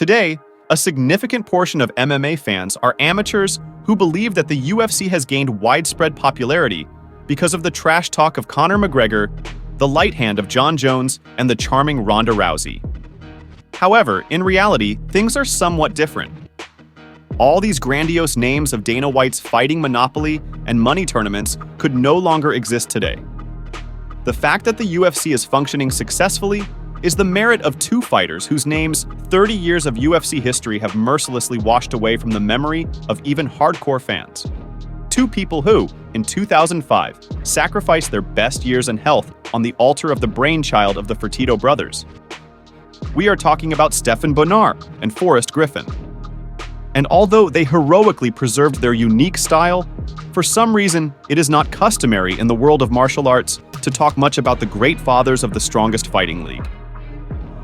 Today, a significant portion of MMA fans are amateurs who believe that the UFC has gained widespread popularity because of the trash talk of Conor McGregor, the light hand of Jon Jones, and the charming Ronda Rousey. However, in reality, things are somewhat different. All these grandiose names of Dana White's fighting monopoly and money tournaments could no longer exist today. The fact that the UFC is functioning successfully is the merit of two fighters whose names 30 years of UFC history have mercilessly washed away from the memory of even hardcore fans. Two people who, in 2005, sacrificed their best years and health on the altar of the brainchild of the Fertitta brothers. We are talking about Stephan Bonnar and Forrest Griffin. And although they heroically preserved their unique style, for some reason, it is not customary in the world of martial arts to talk much about the great fathers of the strongest fighting league.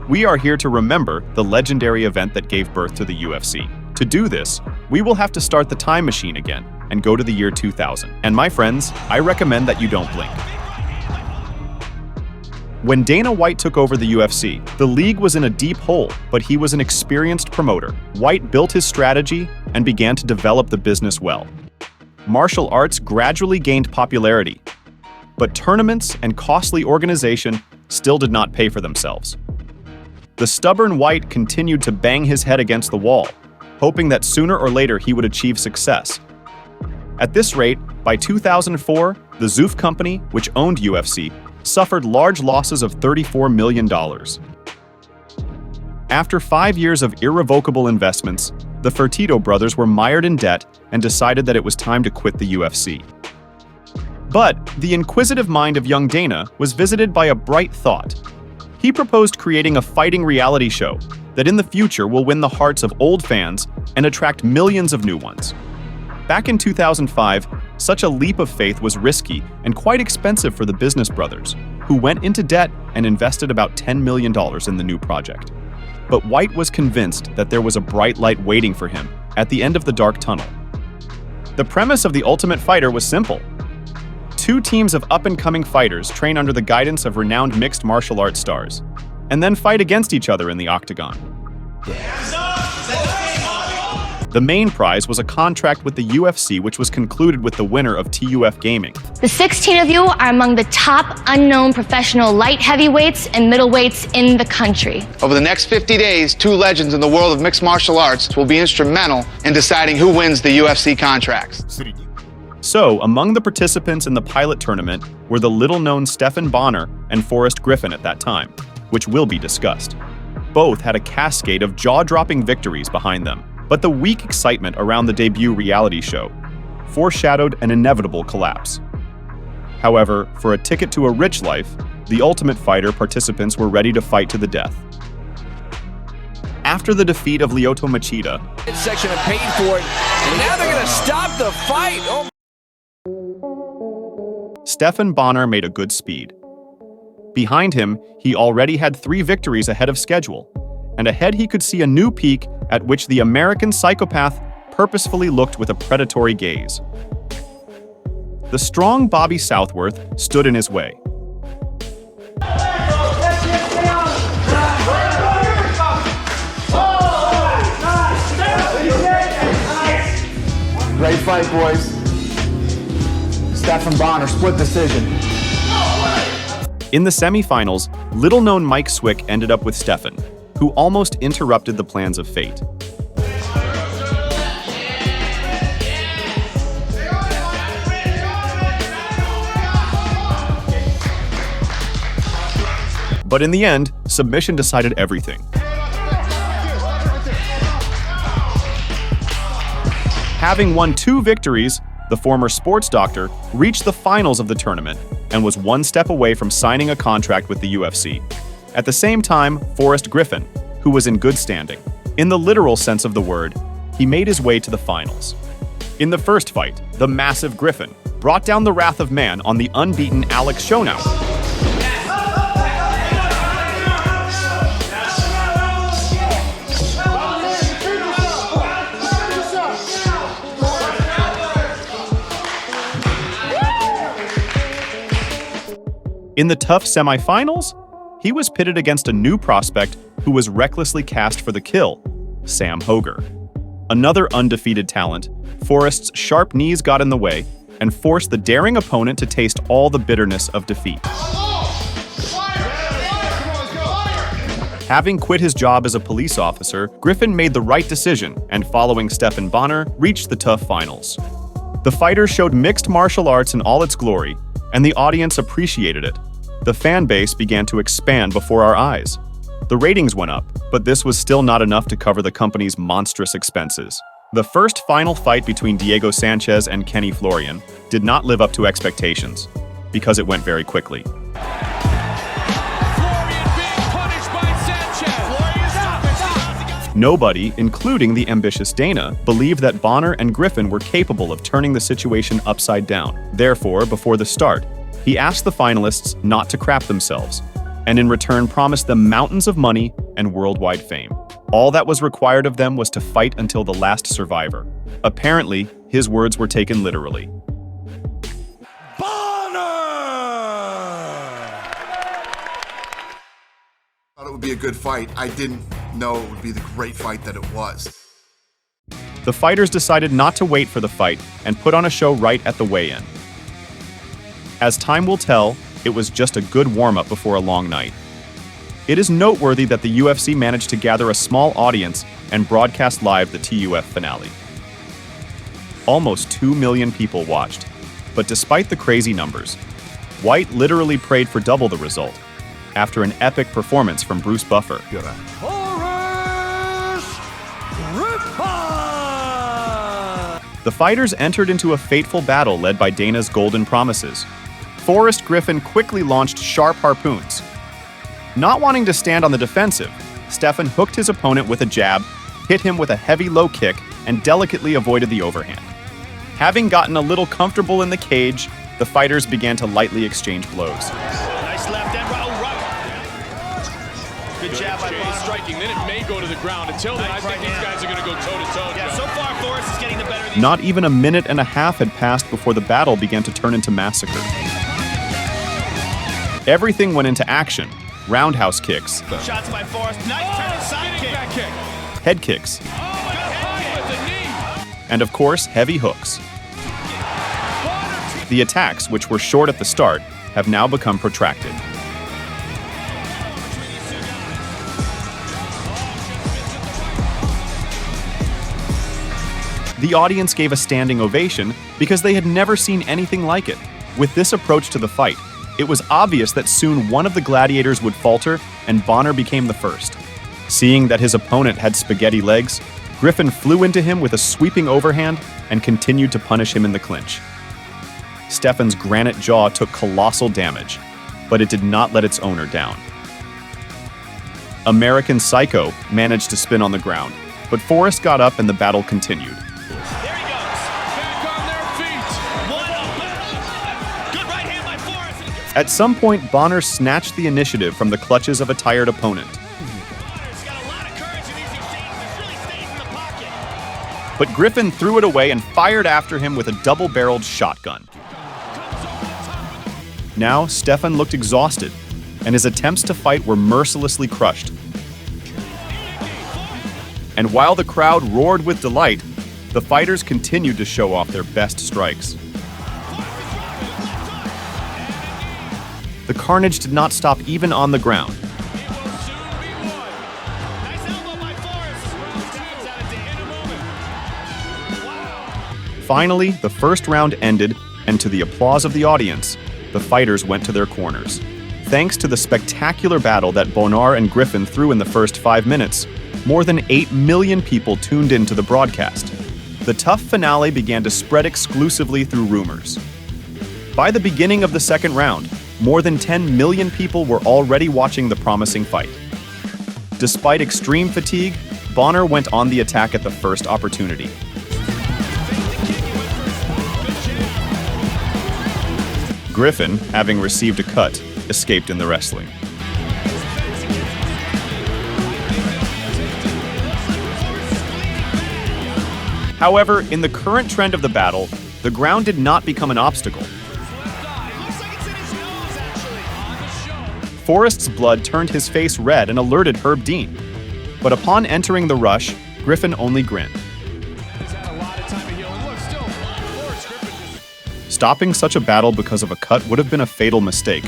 We are here to remember the legendary event that gave birth to the UFC. To do this, we will have to start the time machine again and go to the year 2000. And my friends, I recommend that you don't blink. When Dana White took over the UFC, the league was in a deep hole, but he was an experienced promoter. White built his strategy and began to develop the business well. Martial arts gradually gained popularity, but tournaments and costly organization still did not pay for themselves. The stubborn White continued to bang his head against the wall, hoping that sooner or later he would achieve success. At this rate, by 2004, the Zoof company, which owned UFC, suffered large losses of $34 million. After 5 years of irrevocable investments, the Fertitta brothers were mired in debt and decided that it was time to quit the UFC. But the inquisitive mind of young Dana was visited by a bright thought. He proposed creating a fighting reality show that in the future will win the hearts of old fans and attract millions of new ones. Back in 2005, such a leap of faith was risky and quite expensive for the business brothers, who went into debt and invested about $10 million in the new project. But White was convinced that there was a bright light waiting for him at the end of the dark tunnel. The premise of The Ultimate Fighter was simple. Two teams of up-and-coming fighters train under the guidance of renowned mixed martial arts stars, and then fight against each other in the octagon. The main prize was a contract with the UFC, which was concluded with the winner of TUF Gaming. The 16 of you are among the top unknown professional light heavyweights and middleweights in the country. Over the next 50 days, two legends in the world of mixed martial arts will be instrumental in deciding who wins the UFC contracts. So, among the participants in the pilot tournament were the little-known Stephan Bonnar and Forrest Griffin at that time, which will be discussed. Both had a cascade of jaw-dropping victories behind them, but the weak excitement around the debut reality show foreshadowed an inevitable collapse. However, for a ticket to a rich life, the Ultimate Fighter participants were ready to fight to the death. After the defeat of Lyoto Machida, section and paid for it, and now they're gonna stop the fight. Oh. Stephan Bonnar made a good speed. Behind him, he already had 3 victories ahead of schedule, and ahead he could see a new peak at which the American psychopath purposefully looked with a predatory gaze. The strong Bobby Southworth stood in his way. Great fight, boys. Stephan Bonnar, split decision. In the semifinals, little-known Mike Swick ended up with Stephan, who almost interrupted the plans of fate. But in the end, submission decided everything. Having won 2 victories, the former sports doctor reached the finals of the tournament and was one step away from signing a contract with the UFC. At the same time, Forrest Griffin, who was in good standing. In the literal sense of the word, he made his way to the finals. In the first fight, the massive Griffin brought down the wrath of man on the unbeaten Alex Shonau. In the tough semifinals, he was pitted against a new prospect who was recklessly cast for the kill, Sam Hoger. Another undefeated talent, Forrest's sharp knees got in the way and forced the daring opponent to taste all the bitterness of defeat. Having quit his job as a police officer, Griffin made the right decision and, following Stephan Bonnar, reached the tough finals. The fighters showed mixed martial arts in all its glory, and the audience appreciated it. The fan base began to expand before our eyes. The ratings went up, but this was still not enough to cover the company's monstrous expenses. The first final fight between Diego Sanchez and Kenny Florian did not live up to expectations, because it went very quickly. Nobody, including the ambitious Dana, believed that Bonnar and Griffin were capable of turning the situation upside down. Therefore, before the start, he asked the finalists not to crap themselves, and in return promised them mountains of money and worldwide fame. All that was required of them was to fight until the last survivor. Apparently, his words were taken literally. I thought it would be a good fight. I didn't know it would be the great fight that it was. The fighters decided not to wait for the fight and put on a show right at the weigh-in. As time will tell, it was just a good warm-up before a long night. It is noteworthy that the UFC managed to gather a small audience and broadcast live the TUF finale. Almost 2 million people watched, but despite the crazy numbers, White literally prayed for double the result after an epic performance from Bruce Buffer. Forrest Griffin! The fighters entered into a fateful battle led by Dana's golden promises. Forrest Griffin quickly launched sharp harpoons. Not wanting to stand on the defensive, Stephan hooked his opponent with a jab, hit him with a heavy low kick, and delicately avoided the overhand. Having gotten a little comfortable in the cage, the fighters began to lightly exchange blows. Nice left and right. Good jab by Bonnar. Striking, then it may go to the ground. Until then, I think these guys are going to go toe-to-toe. Yeah, so far Forrest is getting the better of these. Not even a minute and a half had passed before the battle began to turn into massacre. Everything went into action. Roundhouse kicks, Shots by Forrest. Nice turn side kick. Back kick. head kicks, With the knee. and of course, heavy hooks. The attacks, which were short at the start, have now become protracted. The audience gave a standing ovation because they had never seen anything like it. With this approach to the fight, it was obvious that soon one of the gladiators would falter and Bonnar became the first. Seeing that his opponent had spaghetti legs, Griffin flew into him with a sweeping overhand and continued to punish him in the clinch. Stephan's granite jaw took colossal damage, but it did not let its owner down. American Psycho managed to spin on the ground, but Forrest got up and the battle continued. There he goes. Back on their feet. Good right hand by Forrest. At some point, Bonnar snatched the initiative from the clutches of a tired opponent. He's got a lot of courage in these exchanges. Really stays in the pocket. But Griffin threw it away and fired after him with a double-barreled shotgun. Now, Stephan looked exhausted, and his attempts to fight were mercilessly crushed. And while the crowd roared with delight, the fighters continued to show off their best strikes. The carnage did not stop even on the ground. Nice elbow by Forrest. Finally, the first round ended, and to the applause of the audience, the fighters went to their corners. Thanks to the spectacular battle that Bonnar and Griffin threw in the first 5 minutes, more than 8 million people tuned into the broadcast. The tough finale began to spread exclusively through rumors. By the beginning of the second round, more than 10 million people were already watching the promising fight. Despite extreme fatigue, Bonnar went on the attack at the first opportunity. Griffin, having received a cut, escaped in the wrestling. However, in the current trend of the battle, the ground did not become an obstacle. Forrest's blood turned his face red and alerted Herb Dean. But upon entering the rush, Griffin only grinned. He's had a lot of time to heal. And look, still, Forrest Griffin. Stopping such a battle because of a cut would have been a fatal mistake,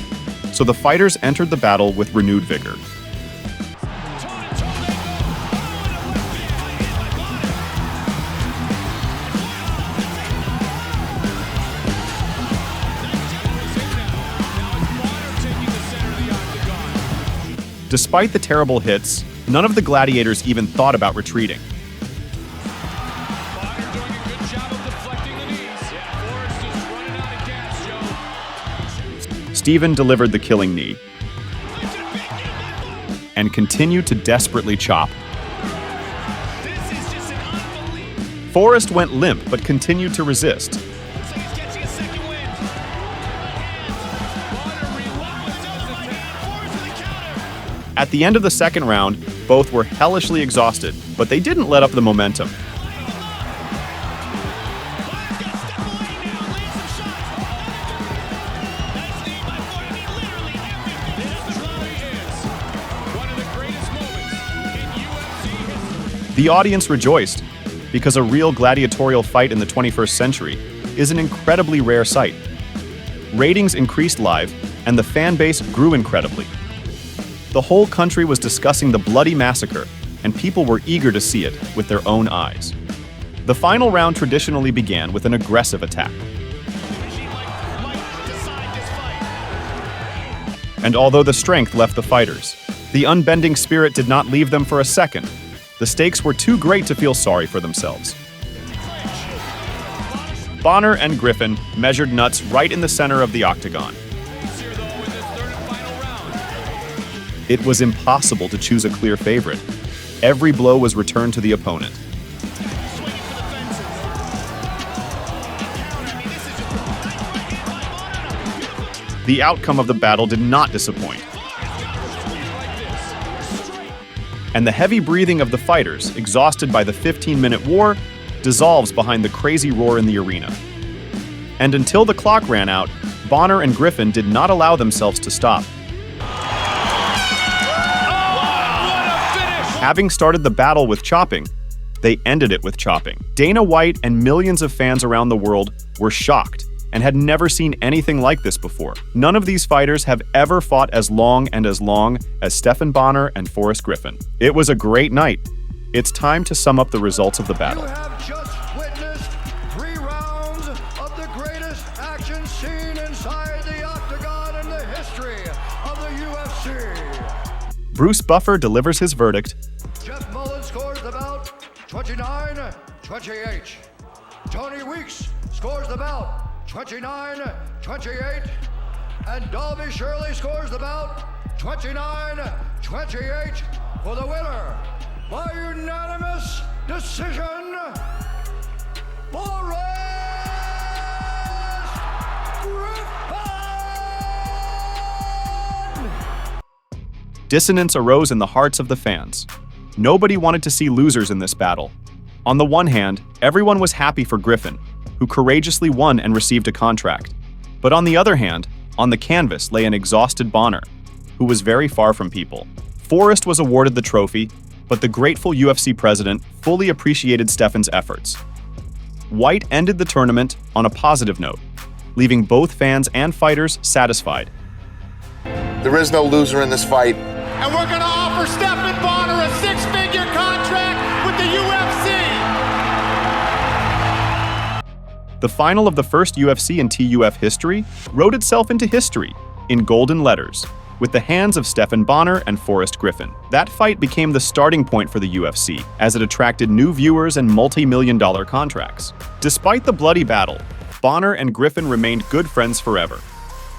so the fighters entered the battle with renewed vigor. Despite the terrible hits, none of the gladiators even thought about retreating. Bonnar doing a good job of deflecting the knees. Forrest is running out of gas, Joe. Stephan delivered the killing knee and continued to desperately chop. This is just an unbelievable. Forrest went limp but continued to resist. Looks like he's catching a second wind. Bonnar relentless. Forrest with a counter. At the end of the second round, both were hellishly exhausted, but they didn't let up the momentum. Bonner's got step away now. Lands some shots. Nice knee by Forrest. I mean, literally everything. This truly is one of the greatest moments in UFC history. The audience rejoiced, because a real gladiatorial fight in the 21st century is an incredibly rare sight. Ratings increased live, and the fan base grew incredibly. The whole country was discussing the bloody massacre, and people were eager to see it with their own eyes. The final round traditionally began with an aggressive attack. Might decide this fight. And although the strength left the fighters, the unbending spirit did not leave them for a second. The stakes were too great to feel sorry for themselves. Bonnar and Griffin measured nuts right in the center of the octagon. Here, though, in this third and final round. It was impossible to choose a clear favorite. Every blow was returned to the opponent. Swinging for the fences. I mean, this is just right hit by Bonnar. The outcome of the battle did not disappoint. And the heavy breathing of the fighters, exhausted by the 15-minute war, dissolves behind the crazy roar in the arena. And until the clock ran out, Bonnar and Griffin did not allow themselves to stop. Having started the battle with chopping, they ended it with chopping. Dana White and millions of fans around the world were shocked and had never seen anything like this before. None of these fighters have ever fought as long as Stephan Bonnar and Forrest Griffin. It was a great night. It's time to sum up the results of the battle. You have just witnessed 3 rounds of the greatest action seen inside the octagon in the history of the UFC. Bruce Buffer delivers his verdict. Jeff Mullen scores the bout 29-28. Tony Weeks scores the bout 29-28. And Dalby Shirley scores the bout 29-28 for the winner by unanimous decision, Forrest Griffin! Dissonance arose in the hearts of the fans. Nobody wanted to see losers in this battle. On the one hand, everyone was happy for Griffin, who courageously won and received a contract. But on the other hand, on the canvas lay an exhausted Bonnar, who was very far from people. Forrest was awarded the trophy, but the grateful UFC president fully appreciated Stephan's efforts. White ended the tournament on a positive note, leaving both fans and fighters satisfied. There is no loser in this fight. And we're going to offer Stephan Bonnar a 6-figure contract with the UFC. The final of the first UFC in TUF history wrote itself into history in golden letters, with the hands of Stephan Bonnar and Forrest Griffin. That fight became the starting point for the UFC, as it attracted new viewers and multi-million-dollar contracts. Despite the bloody battle, Bonnar and Griffin remained good friends forever.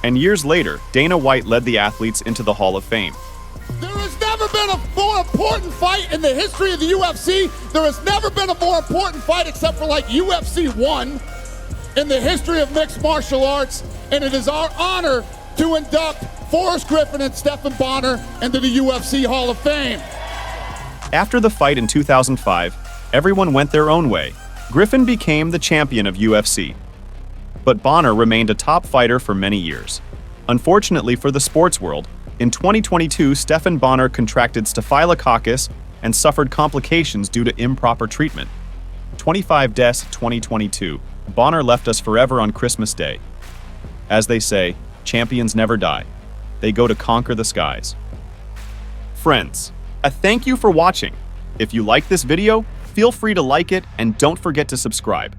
And years later, Dana White led the athletes into the Hall of Fame. There has never been a more important fight in the history of the UFC. There has never been a more important fight except for like UFC 1 in the history of mixed martial arts. And it is our honor to induct Forrest Griffin and Stephan Bonnar into the UFC Hall of Fame. After the fight in 2005, everyone went their own way. Griffin became the champion of UFC. But Bonnar remained a top fighter for many years. Unfortunately for the sports world, in 2022, Stephan Bonnar contracted Staphylococcus and suffered complications due to improper treatment. 25 deaths 2022. Bonnar left us forever on Christmas Day. As they say, champions never die. They go to conquer the skies. Friends, a thank you for watching. If you like this video, feel free to like it and don't forget to subscribe.